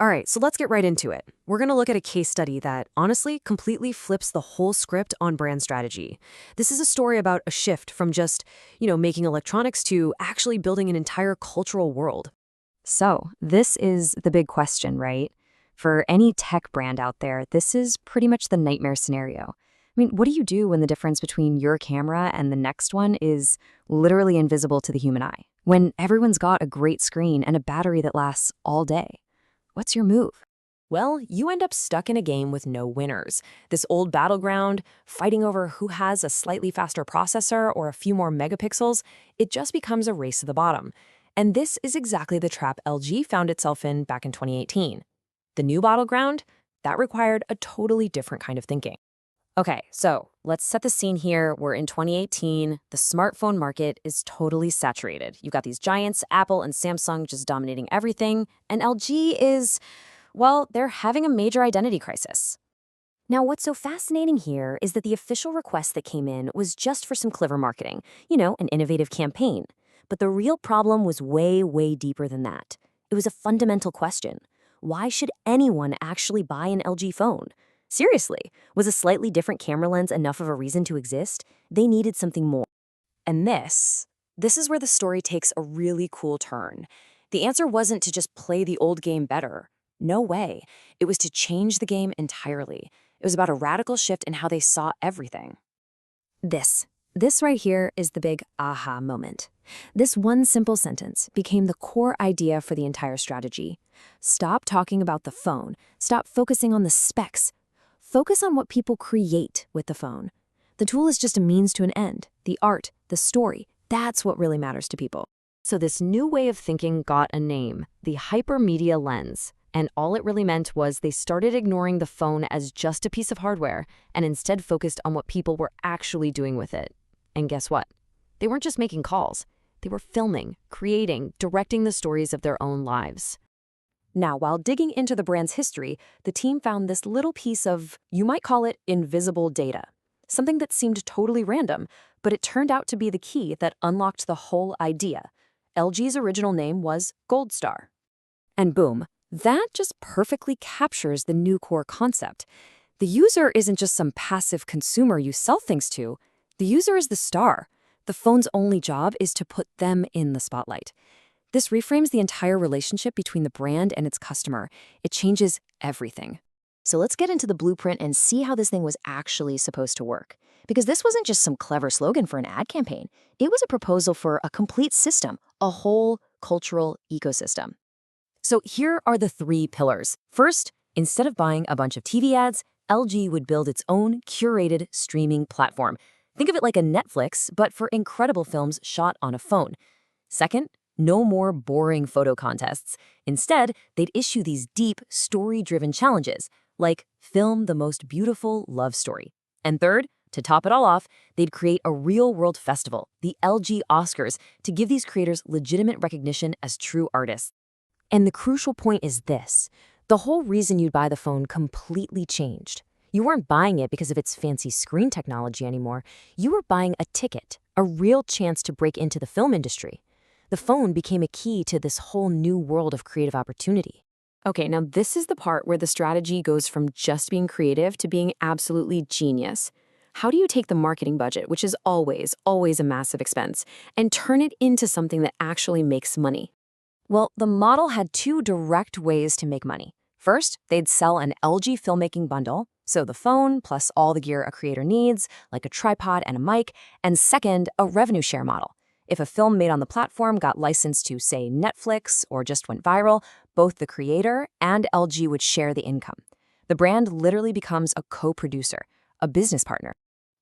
All right, so let's get right into it. We're going to look at a case study that honestly completely flips the whole script on brand strategy. This is a story about a shift from just, making electronics to actually building an entire cultural world. So, this is the big question, right? For any tech brand out there, this is pretty much the nightmare scenario. I mean, what do you do when the difference between your camera and the next one is literally invisible to the human eye? When everyone's got a great screen and a battery that lasts all day? What's your move? Well, you end up stuck in a game with no winners. This old battleground, fighting over who has a slightly faster processor or a few more megapixels, it just becomes a race to the bottom. And this is exactly the trap LG found itself in back in 2018. The new battleground, that required a totally different kind of thinking. Okay, so let's set the scene here. We're in 2018. The smartphone market is totally saturated. You've got these giants, Apple and Samsung, just dominating everything. And LG is, well, they're having a major identity crisis. Now, what's so fascinating here is that the official request that came in was just for some clever marketing, an innovative campaign. But the real problem was way, way deeper than that. It was a fundamental question. Why should anyone actually buy an LG phone? Seriously, was a slightly different camera lens enough of a reason to exist? They needed something more. And this is where the story takes a really cool turn. The answer wasn't to just play the old game better. No way. It was to change the game entirely. It was about a radical shift in how they saw everything. This right here is the big aha moment. This one simple sentence became the core idea for the entire strategy. Stop talking about the phone. Stop focusing on the specs. Focus on what people create with the phone. The tool is just a means to an end. The art, the story, that's what really matters to people. So this new way of thinking got a name, the hypermedia lens. And all it really meant was they started ignoring the phone as just a piece of hardware and instead focused on what people were actually doing with it. And guess what? They weren't just making calls. They were filming, creating, directing the stories of their own lives. Now, while digging into the brand's history, the team found this little piece of, you might call it, invisible data. Something that seemed totally random, but it turned out to be the key that unlocked the whole idea. LG's original name was Gold Star. And boom, that just perfectly captures the new core concept. The user isn't just some passive consumer you sell things to. The user is the star. The phone's only job is to put them in the spotlight. This reframes the entire relationship between the brand and its customer. It changes everything. So let's get into the blueprint and see how this thing was actually supposed to work. Because this wasn't just some clever slogan for an ad campaign. It was a proposal for a complete system, a whole cultural ecosystem. So here are the 3 pillars. First, instead of buying a bunch of TV ads, LG would build its own curated streaming platform. Think of it like a Netflix, but for incredible films shot on a phone. Second, no more boring photo contests. Instead, they'd issue these deep, story-driven challenges, like film the most beautiful love story. And third, to top it all off, they'd create a real-world festival, the LG Oscars, to give these creators legitimate recognition as true artists. And the crucial point is this. The whole reason you'd buy the phone completely changed. You weren't buying it because of its fancy screen technology anymore. You were buying a ticket, a real chance to break into the film industry. The phone became a key to this whole new world of creative opportunity. Okay, now this is the part where the strategy goes from just being creative to being absolutely genius. How do you take the marketing budget, which is always a massive expense, and turn it into something that actually makes money? Well, the model had 2 direct ways to make money. First, they'd sell an LG filmmaking bundle, so the phone plus all the gear a creator needs, like a tripod and a mic, and second, a revenue share model. If a film made on the platform got licensed to, say, Netflix or just went viral, both the creator and LG would share the income. The brand literally becomes a co-producer, a business partner.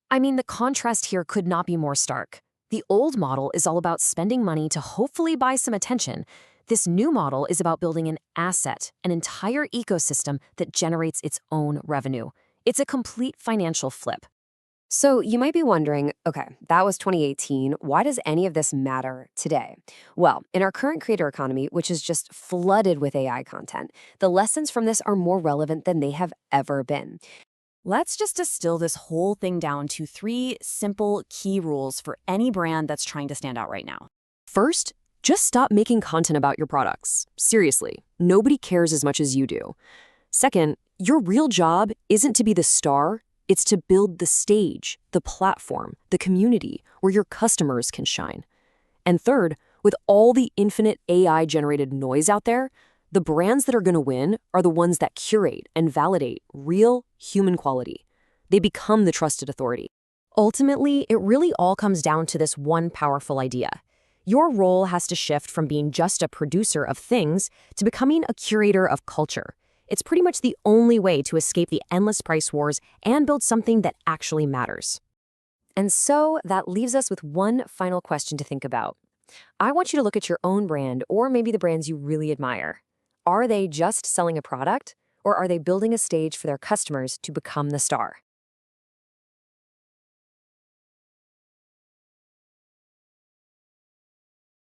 I mean, the contrast here could not be more stark. The old model is all about spending money to hopefully buy some attention. This new model is about building an asset, an entire ecosystem that generates its own revenue. It's a complete financial flip. So you might be wondering, okay, that was 2018. Why does any of this matter today? Well, in our current creator economy, which is just flooded with AI content, the lessons from this are more relevant than they have ever been. Let's just distill this whole thing down to 3 simple key rules for any brand that's trying to stand out right now. First, just stop making content about your products. Seriously, nobody cares as much as you do. Second, your real job isn't to be the star, it's to build the stage, the platform, the community where your customers can shine. And third, with all the infinite AI-generated noise out there, the brands that are going to win are the ones that curate and validate real human quality. They become the trusted authority. Ultimately, it really all comes down to this one powerful idea. Your role has to shift from being just a producer of things to becoming a curator of culture. It's pretty much the only way to escape the endless price wars and build something that actually matters. And so that leaves us with one final question to think about. I want you to look at your own brand, or maybe the brands you really admire. Are they just selling a product, or are they building a stage for their customers to become the star?